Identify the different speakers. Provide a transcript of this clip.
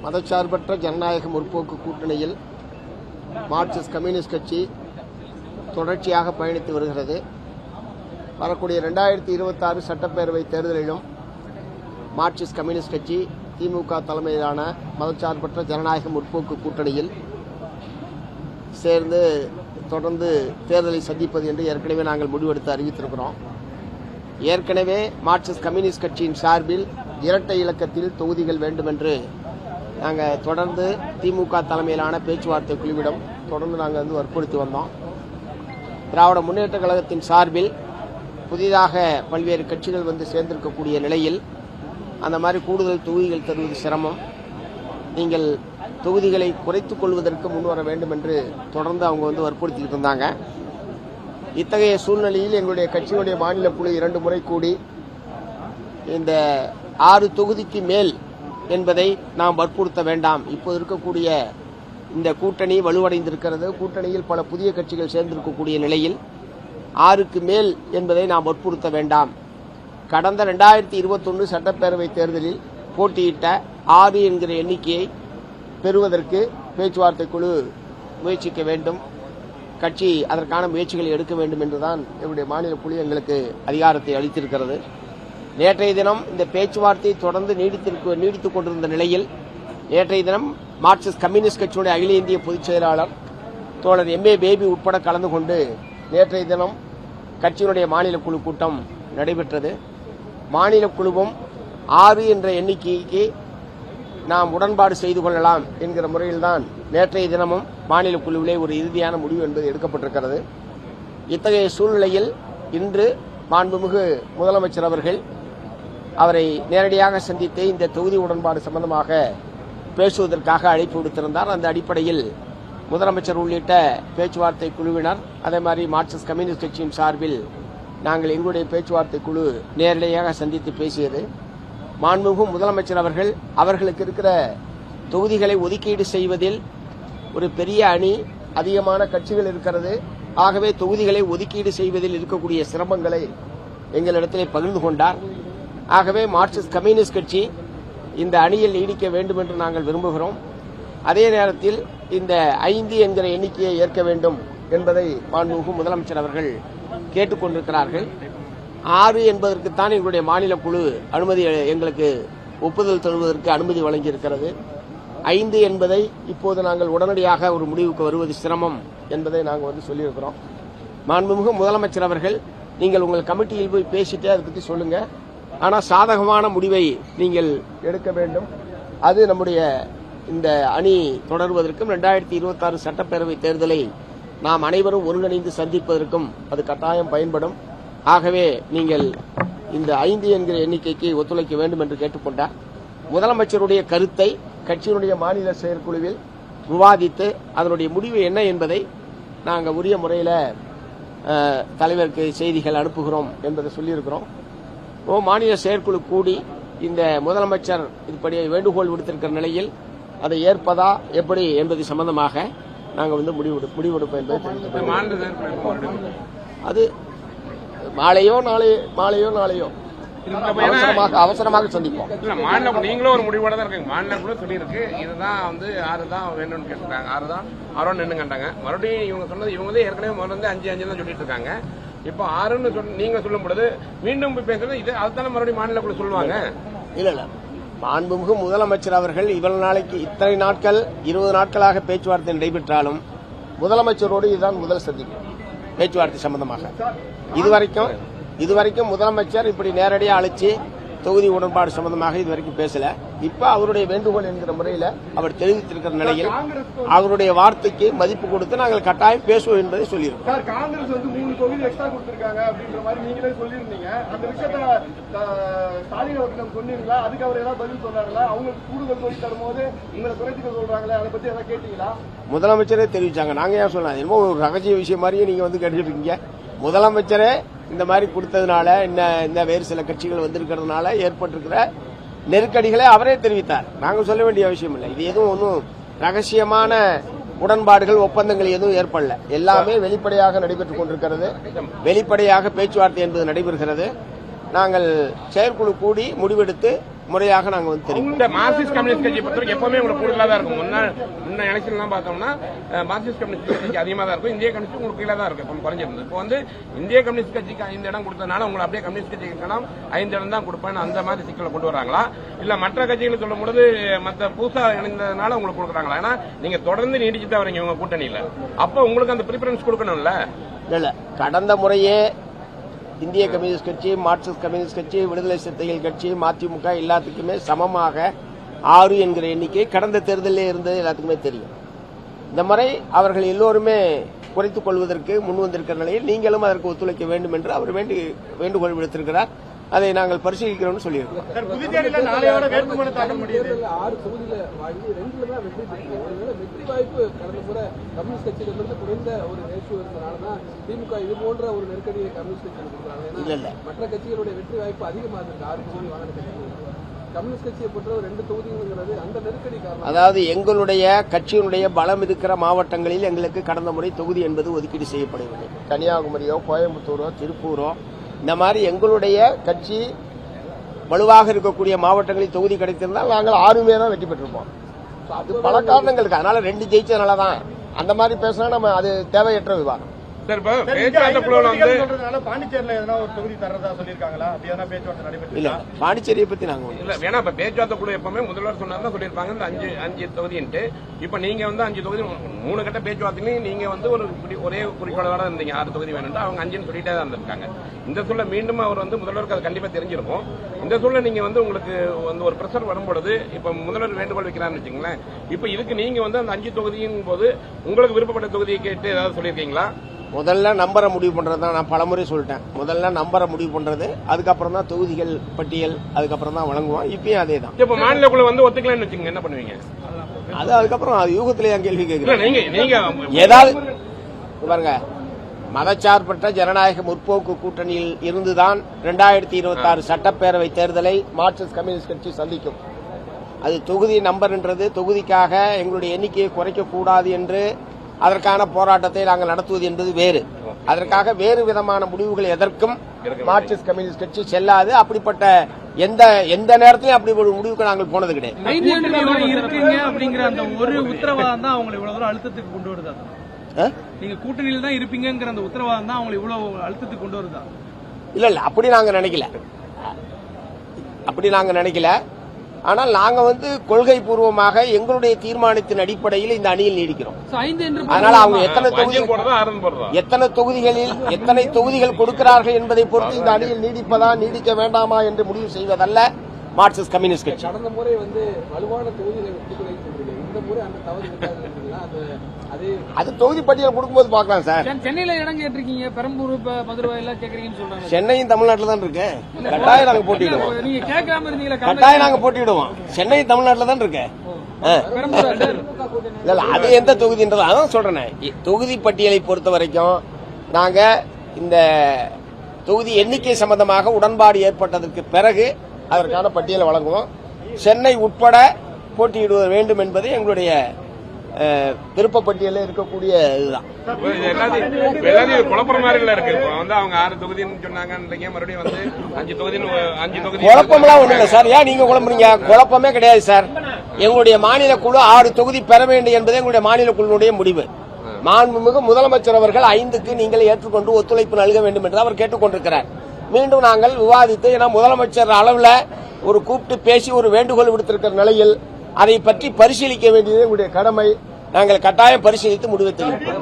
Speaker 1: மதச்சார்பற்ற ஜனநாயக முற்போக்கு கூட்டணியில் மார்க்சிஸ்ட் கம்யூனிஸ்ட் கட்சி தொடர்ச்சியாக பயணித்து வருகிறது. வரக்கூடிய 2026 சட்டப்பேரவை தேர்தலிலும் மார்க்சிஸ்ட் கம்யூனிஸ்ட் கட்சி திமுக தலைமையிலான மதச்சார்பற்ற ஜனநாயக முற்போக்கு கூட்டணியில் சேர்ந்து தொடர்ந்து தேர்தலை சந்திப்பது என்று ஏற்கனவே நாங்கள் முடிவெடுத்து அறிவித்திருக்கிறோம். ஏற்கனவே மார்க்சிஸ்ட் கம்யூனிஸ்ட் கட்சியின் சார்பில் இரட்டை இலக்கத்தில் தொகுதிகள் வேண்டும் என்று நாங்கள் தொடர்ந்து திமுக தலைமையிலான பேச்சுவார்த்தை குழுவிடம் தொடர்ந்து நாங்கள் வற்புறுத்தி வந்தோம். திராவிட முன்னேற்ற கழகத்தின் சார்பில் புதிதாக பல்வேறு கட்சிகள் சேர்ந்திருக்கக்கூடிய நிலையில் அந்த மாதிரி கூடுதல் தொகுதிகள் தருவது சிரமம். நீங்கள் தொகுதிகளை குறைத்துக் கொள்வதற்கு முன்வர வேண்டும் என்று தொடர்ந்து அவங்க வற்புறுத்திட்டு இருந்தாங்க. இத்தகைய சூழ்நிலையில் எங்களுடைய கட்சியுடைய மாநில குழு 2 முறை கூடி இந்த 6 தொகுதிக்கு மேல் என்பதை நாம் வற்புறுத்த வேண்டாம். இப்போது இருக்கக்கூடிய இந்த கூட்டணி வலுவடைந்திருக்கிறது. கூட்டணியில் பல புதிய கட்சிகள் சேர்ந்திருக்கக்கூடிய நிலையில் 6க்கு மேல் என்பதை நாம் வற்புறுத்த வேண்டாம். கடந்த 2021 சட்டப்பேரவை தேர்தலில் போட்டியிட்ட 6 என்கிற எண்ணிக்கையை பெறுவதற்கு பேச்சுவார்த்தை குழு முயற்சிக்க வேண்டும். கட்சி அதற்கான முயற்சிகளை எடுக்க வேண்டும் என்றுதான் எங்களுடைய மாநில குழு எங்களுக்கு அதிகாரத்தை அளித்திருக்கிறது. நேற்றைய தினம் இந்த பேச்சுவார்த்தை தொடர்ந்து நீடித்துக் கொண்டிருந்த நிலையில் நேற்றைய தினம் மார்க்சிஸ்ட் கம்யூனிஸ்ட் கட்சியுடைய அகில இந்திய பொதுச் செயலாளர் தோழர் MA பேபி உட்பட கலந்து கொண்டு நேற்றைய தினம் கட்சியினுடைய மாநில குழு கூட்டம் நடைபெற்றது. மாநில குழுவும் 6 என்ற எண்ணிக்கைக்கு நாம் உடன்பாடு செய்து கொள்ளலாம் என்கிற முறையில்தான் நேற்றைய தினமும் மாநில குழுவிலே ஒரு இறுதியான முடிவு என்பது எடுக்கப்பட்டிருக்கிறது. இத்தகைய சூழ்நிலையில் இன்று மாண்புமிகு முதலமைச்சர் அவர்கள் அவரை நேரடியாக சந்தித்து இந்த தொகுதி உடன்பாடு சம்பந்தமாக பேசுவதற்காக அழைப்பு விடுத்திருந்தார். அந்த அடிப்படையில் முதலமைச்சர் உள்ளிட்ட பேச்சுவார்த்தை குழுவினர் அதே மாதிரி மார்க்சிஸ்ட் கம்யூனிஸ்ட் கட்சியின் சார்பில் நாங்கள் எங்களுடைய பேச்சுவார்த்தை குழு நேரடியாக சந்தித்து பேசியது. மாண்புமிகு முதலமைச்சர் அவர்கள் அவர்களுக்கு இருக்கிற தொகுதிகளை ஒதுக்கீடு செய்வதில் ஒரு பெரிய அணி அதிகமான கட்சிகள் இருக்கிறது. ஆகவே தொகுதிகளை ஒதுக்கீடு செய்வதில் இருக்கக்கூடிய சிரமங்களை எங்களிடத்திலே பகிர்ந்து கொண்டார். ஆகவே மார்க்சிஸ்ட் கம்யூனிஸ்ட் கட்சி இந்த அணியில் நீடிக்க வேண்டும் என்று நாங்கள் விரும்புகிறோம். அதே நேரத்தில் இந்த 5 என்கிற எண்ணிக்கையை ஏற்க வேண்டும் என்பதை மாண்புமிகு முதலமைச்சர் அவர்கள் கேட்டுக் கொண்டிருக்கிறார்கள். 6 என்பதற்குத்தான் எங்களுடைய மாநில குழு எங்களுக்கு ஒப்புதல் தருவதற்கு அனுமதி வழங்கியிருக்கிறது. 5 என்பதை இப்போது நாங்கள் உடனடியாக ஒரு முடிவுக்கு வருவது சிரமம் என்பதை நாங்கள் சொல்லியிருக்கிறோம். மாண்புமிகு முதலமைச்சர் அவர்கள் நீங்கள் உங்கள் கமிட்டியில் போய் பேசிட்டு அதை பற்றி சொல்லுங்க. ஆனால் சாதகமான முடிவை நீங்கள் எடுக்க வேண்டும். அது நம்முடைய இந்த அணி தொடர்வதற்கும் 2026 சட்டப்பேரவை தேர்தலை நாம் அனைவரும் ஒருங்கிணைந்து சந்திப்பதற்கும் அது கட்டாயம் பயன்படும். ஆகவே நீங்கள் இந்த 5 என்கிற எண்ணிக்கைக்கு ஒத்துழைக்க வேண்டும் என்று கேட்டுக்கொண்டார். முதலமைச்சருடைய கருத்தை கட்சியினுடைய மாநில செயற்குழுவில் விவாதித்து அதனுடைய முடிவு என்ன என்பதை நாங்கள் உரிய முறையில் தலைவருக்கு செய்திகள் அனுப்புகிறோம் என்பதை சொல்லியிருக்கிறோம். மாநில செயற்குழு கூடி இந்த முதலமைச்சர் இப்படி வேண்டுகோள் விடுத்திருக்கிற நிலையில் அதை ஏற்பதா எப்படி என்பது சம்பந்தமாக நாங்கள் முடிவெடுப்போம் என்பதை அது மாலையோ நாளையோ அவசரமாக சந்திப்போம்.
Speaker 2: நீங்களும் ஒரு முடிவோட தான் இருக்கீங்க. மாநில குழு சொல்லியிருக்கு இதுதான் 6 தான் வேணும்னு கேட்டுருக்காங்க. 6 தான் 6 நின்று கண்டாங்க. மறுபடியும் இவங்க சொன்னது இவங்க ஏற்கனவே 5 தான் சொல்லிட்டு இருக்காங்க. இப்போ 6ன்னு நீங்க சொல்லும் பொழுது மீண்டும் பேசுறது இது அதுதானே மறுபடியும் மாநில குழு சொல்லுவாங்க.
Speaker 1: இல்ல மாண்புமிகு முதலமைச்சர் அவர்கள் இவ்வளவு நாளைக்கு இத்தனை நாட்கள் 20 நாட்களாக பேச்சுவார்த்தை நடைபெற்றாலும் முதலமைச்சரோடு இதுதான் முதல் சந்திப்பு பேச்சுவார்த்தை சம்பந்தமாக. இதுவரைக்கும் முதலமைச்சர் இப்படி நேரடியாக அழைச்சு தொகுதி உடன்பாடு சம்பந்தமாக இதுவரைக்கும் பேசல. இப்ப அவருடைய வேண்டுகோள் என்கிற முறையில் அவர் தெரிவித்திருக்கிற நிலையில் அவருடைய வார்த்தைக்கு மதிப்பு கொடுத்து நாங்கள் கட்டாயம் பேசுவோம் என்பதை சொல்லியிருக்கோம்.
Speaker 3: காங்கிரஸ் 3 தொகுதி எக்ஸ்ட்ரா கொடுத்திருக்காங்க அப்படின்ற மாதிரி நீங்களே சொல்லியிருந்தீங்க. அந்த விஷயத்தை ஸ்டாலின் அவர்களிடம் சொன்னீங்களா? அதுக்கு அவர் ஏதாவது பதில் சொன்னாங்களா? அவங்க கூடுதல் தொகுதி தரும்போது உங்களை குறைத்துக்க சொல்றாங்களே, அதை பத்தி ஏதாவது கேட்டீங்களா?
Speaker 1: முதலமைச்சரே தெரிவிச்சாங்க. நாங்க ஏன் சொன்னோம்? என்னமோ ஒரு ரகசிய விஷயம் மாதிரியே நீங்க கேட்டுட்டு இருக்கீங்க. முதலமைச்சரே இந்த மாதிரி கொடுத்ததுனால இந்த வேறு சில கட்சிகள் வந்திருக்கிறதுனால ஏற்பட்டிருக்கிற நெருக்கடிகளை அவரே தெரிவித்தார். நாங்கள் சொல்ல வேண்டிய அவசியம் இல்லை. இது எதுவும் ஒன்றும் ரகசியமான உடன்பாடுகள் ஒப்பந்தங்கள் எதுவும் ஏற்படல. எல்லாமே வெளிப்படையாக நடைபெற்றுக் கொண்டிருக்கிறது. வெளிப்படையாக பேச்சுவார்த்தை என்பது நடைபெறுகிறது. நாங்கள் செயற்குழு கூடி முடிவெடுத்து முறையாக நாங்கள் வந்து தெரியும்.
Speaker 2: இந்த மார்க்சிஸ்ட் கம்யூனிஸ்ட் கட்சியை பொறுத்தவரைக்கும் எப்பவுமே உங்களுக்கு கூடுதலா தான் இருக்கும். முன்ன எலெக்ஷன்லாம் பார்த்தோம்னா மார்க்சிஸ்ட் கம்யூனிஸ்ட் கட்சி அதிகமாக தான் இருக்கும், இந்திய கம்யூனிஸ்ட் உங்களுக்கு கீழே தான் இருக்கும். இப்போ குறைஞ்சிருந்தது. இப்போ வந்து இந்திய கம்யூனிஸ்ட் கட்சிக்கு 5 இடம் கொடுத்ததுனால உங்களை அப்படியே கம்யூனிஸ்ட் கட்சிக்கு 5 இடம் தான் கொடுப்பேன்னு அந்த மாதிரி சிக்கலை கொண்டு வராங்களா, இல்ல மற்ற கட்சிகள் சொல்லும் பொழுது மற்ற புதுசா இணைந்ததுனால உங்களுக்கு கொடுக்குறாங்களா? ஏன்னா நீங்க தொடர்ந்து நீடிச்சுட்டு வரீங்க உங்க கூட்டணியில, அப்போ உங்களுக்கு அந்த ப்ரிஃபரன்ஸ் கொடுக்கணும்ல.
Speaker 1: இல்ல, கடந்த முறையே இந்திய கம்யூனிஸ்ட் கட்சி, மார்க்சிஸ்ட் கம்யூனிஸ்ட் கட்சி, விடுதலை சிறுத்தைகள் கட்சி, மதிமுக எல்லாத்துக்குமே சமமாக 6 என்கிற எண்ணிக்கை கடந்த தேர்தலிலே இருந்தது எல்லாத்துக்குமே தெரியும். இந்த முறை அவர்கள் எல்லோருமே குறைத்துக் கொள்வதற்கு முன் வந்திருக்கிற நிலையில் நீங்களும் அதற்கு ஒத்துழைக்க வேண்டும் என்று அவர் வேண்டுகோள் விடுத்திருக்கிறார். அதை நாங்கள் பரிசீலிக்கிறோம் சொல்லியிருக்கோம்.
Speaker 3: புதுச்சேரியில நாளையோட வேட்புமனு தாக்கல் முடியுது.
Speaker 4: 6 தொகுதியில வாங்கி 2ல தான் வெற்றி பெற்றீங்க. ஒருவேளை வெற்றி வாய்ப்பு கடந்த முறை கம்யூனிஸ்ட் கட்சியிலிருந்து குறைந்த ஒரு ரேஷியோ இருந்தனாலதான் திமுக இது போன்ற ஒரு நெருக்கடியை கம்யூனிஸ்ட் கட்சியில் கொடுக்குறாங்க.
Speaker 1: இல்ல
Speaker 4: மற்ற கட்சிகளுடைய வெற்றி வாய்ப்பு அதிகமாக இருக்கு. 6 தொகுதி வாங்கின கட்சிகள் கம்யூனிஸ்ட் கட்சியை பொறுத்த 2 தொகுதிங்கிறது அந்த நெருக்கடி காரணம்.
Speaker 1: அதாவது எங்களுடைய கட்சியினுடைய பலம் இருக்கிற மாவட்டங்களில் எங்களுக்கு கடந்த முறை தொகுதி என்பது ஒதுக்கீடு செய்யப்படவில்லை. கன்னியாகுமரியோ, கோயம்புத்தூரோ, திருப்பூரோ இந்த மாதிரி எங்களுடைய கட்சி வலுவாக இருக்கக்கூடிய மாவட்டங்களில் தொகுதி கிடைத்திருந்தால் நாங்கள் 6 தான் வெற்றி பெற்றிருப்போம். அது பல காரணங்களுக்கு. அதனால 2 ஜெயிச்சதுனால தான் அந்த மாதிரி பேசினா நம்ம அது தேவையற்ற விவாதம்.
Speaker 2: சார், இப்போ பேச்சுவார்த்தை குழுவில் வந்து
Speaker 3: பாண்டிச்சேரியில எதனா ஒரு தொகுதி தரதா சொல்லிருக்காங்களா? அப்படி எதனா பேச்சுவார்த்தை நடைபெற்று
Speaker 1: இல்ல, பாண்டிச்சேரியை பத்தி நாங்க
Speaker 2: இல்ல வேணா இப்ப பேச்சுவார்த்தை குழு எப்பவுமே முதல்வர் சொன்னாங்க சொல்லியிருப்பாங்க இந்த 5 தொகுதின்ட்டு. இப்ப நீங்க வந்து 5 தொகுதி 3 கட்ட பேச்சுவார்த்தையும் நீங்க வந்து ஒரே குறிக்கோளோட இருந்தீங்க 6 தொகுதி வேணும்ட்டு. அவங்க 5ன்னு சொல்லிட்டே தான் இருந்திருக்காங்க. இந்த சூழல மீண்டும் அவர் வந்து முதல்வருக்கு அது கண்டிப்பா தெரிஞ்சிருக்கும். இந்த சூழல நீங்க வந்து உங்களுக்கு வந்து ஒரு பிரஷர் வரும்பொழுது இப்ப முதல்வர் வேண்டுகோள் வைக்கிறான்னு வச்சுங்களேன். இப்ப இதுக்கு நீங்க வந்து அந்த 5 தொகுதியின் போது உங்களுக்கு விருப்பப்பட்ட தொகுதியை கேட்டு ஏதாவது சொல்லியிருக்கீங்களா?
Speaker 1: முதல்ல நம்பரை முடிவு பண்றது தான். நான் பலமுறை சொல்லிட்டேன். முதல்ல நம்பரை முடிவு பண்றது, அதுக்கப்புறம் தான் தொகுதிகள் பட்டியல், அதுக்கப்புறம் தான் வழங்குவோம். இப்பயும் அதே தான்.
Speaker 2: இப்ப மாநில குழு வந்து ஒத்துக்கலன்னு வச்சுங்க, என்ன பண்ணுவீங்க?
Speaker 1: அது அதுக்கப்புறம் அது யூகத்திலே என் கேள்வி கேட்கிறேன்.
Speaker 2: நீங்க
Speaker 1: ஏதாவது பாருங்க, மதச்சார்பற்ற ஜனநாயக முற்போக்கு கூட்டணியில் இருந்துதான் 2026 சட்டப்பேரவை தேர்தலை மார்க்சிஸ்ட் கம்யூனிஸ்ட் கட்சி சந்திக்கும். அது தொகுதி நம்பர்ன்றது தொகுதிக்காக எங்களுடைய எண்ணிக்கையை குறைக்கக்கூடாது என்று அதற்கான போராட்டத்தை நாங்கள் நடத்துவது என்பது வேறு. அதற்காக வேறு விதமான முடிவுகள் எதற்கும் மார்க்சிஸ்ட் கம்யூனிஸ்ட் கட்சி செல்லாது. அப்படிப்பட்ட எந்த நேரத்திலும் அப்படி ஒரு முடிவுக்கு நாங்கள் போனது கிடையாது.
Speaker 5: இருக்கீங்க அப்படிங்கிற அந்த ஒரு உத்தரவாதம் தான் அவங்களை இவ்வளவு தூரம் அழுத்தத்துக்கு கொண்டு வருதா? நீங்க கூட்டணியில தான் இருப்பீங்கிற அந்த உத்தரவாதம் தான் அவங்களை இவ்வளவு அழுத்தத்துக்கு கொண்டு வருதா?
Speaker 1: இல்ல, அப்படி நாங்க நினைக்கல. ஆனால் நாங்க வந்து கொள்கை பூர்வமாக எங்களுடைய தீர்மானத்தின் அடிப்படையில் இந்த அணியில் நீடிக்கிறோம். அதனால அவங்க எத்தனை தொகுதிகள் கொடுக்கிறார்கள் என்பதை பொறுத்து இந்த அணியில் நீடிப்பதா நீடிக்க வேண்டாமா என்று முடிவு செய்வதல்ல மார்க்சிஸ்ட் கம்யூனிஸ்ட் கட்சி.
Speaker 4: கடந்த முறை வந்து வலுவான தொகுதிகளை இந்த முறை அந்த தவறு
Speaker 1: அது தொகுதி பட்டியல் கொடுக்கும்போது பாக்கலாம் சார்.
Speaker 5: சென்னையில இடம் கேட்டிருக்கீங்க, பெரம்பூர், மதுரை எல்லாம் கேக்குறீங்கன்னு சொல்றாங்க.
Speaker 1: சென்னையும் தமிழ்நாட்டில் தான் இருக்கு. கட்டாயம் நாங்க போட்டிடுவோம்.
Speaker 5: நீங்க கேட்காம இருந்தீங்களா?
Speaker 1: கட்டாயம் நாங்க போட்டிடுவோம். சென்னையும் தமிழ்நாட்டில் தான் இருக்கு. இல்ல, அது எந்த தொகுதின்றது அதான் சொல்றேன். தொகுதி பட்டியலை பொறுத்த வரைக்கும் நாங்க இந்த தொகுதி எண்ணிக்கை சம்பந்தமாக உடன்பாடு ஏற்பட்டதற்கு பிறகு அதற்கான பட்டியலை வழங்குவோம். சென்னை உட்பட போட்டியிட வேண்டும் என்பது எங்களுடைய விருப்ப பட்டியலில் இருக்கக்கூடிய இதுதான்.
Speaker 2: எல்லாத்தையும் குழப்பற மாதிரி இருக்கு. வந்து அவங்க 6 தொகுதின்னு சொன்னாங்க, மறுபடியும் வந்து 5 தொகுதி.
Speaker 1: குழப்பம்லாம் ஒண்ணு இல்லை சார். ஏன் நீங்க குழம்புறீங்க? குழப்பமே கிடையாது சார். எங்களுடைய மாநில குழு 6 தொகுதி பெற வேண்டும் என்பது எங்களுடைய மாநில குழுவுடைய முடிவு. மாண்புமிகு முதலமைச்சர் அவர்கள் 5க்கு நீங்கள் ஏற்றுக்கொண்டு ஒத்துழைப்பு நல்க வேண்டும் என்று அவர் கேட்டுக்கொண்டிருக்கிறார். மீண்டும் நாங்கள் விவாதித்து, ஏன்னா முதலமைச்சர் அளவில் ஒரு கூப்பிட்டு பேசி ஒரு வேண்டுகோள் விடுத்திருக்கிற நிலையில் அதை பற்றி பரிசீலிக்க வேண்டியது எங்களுடைய கடமை. நாங்கள் கட்டாயம் பரிசீலித்து முடிவு தெரிவிப்போம்.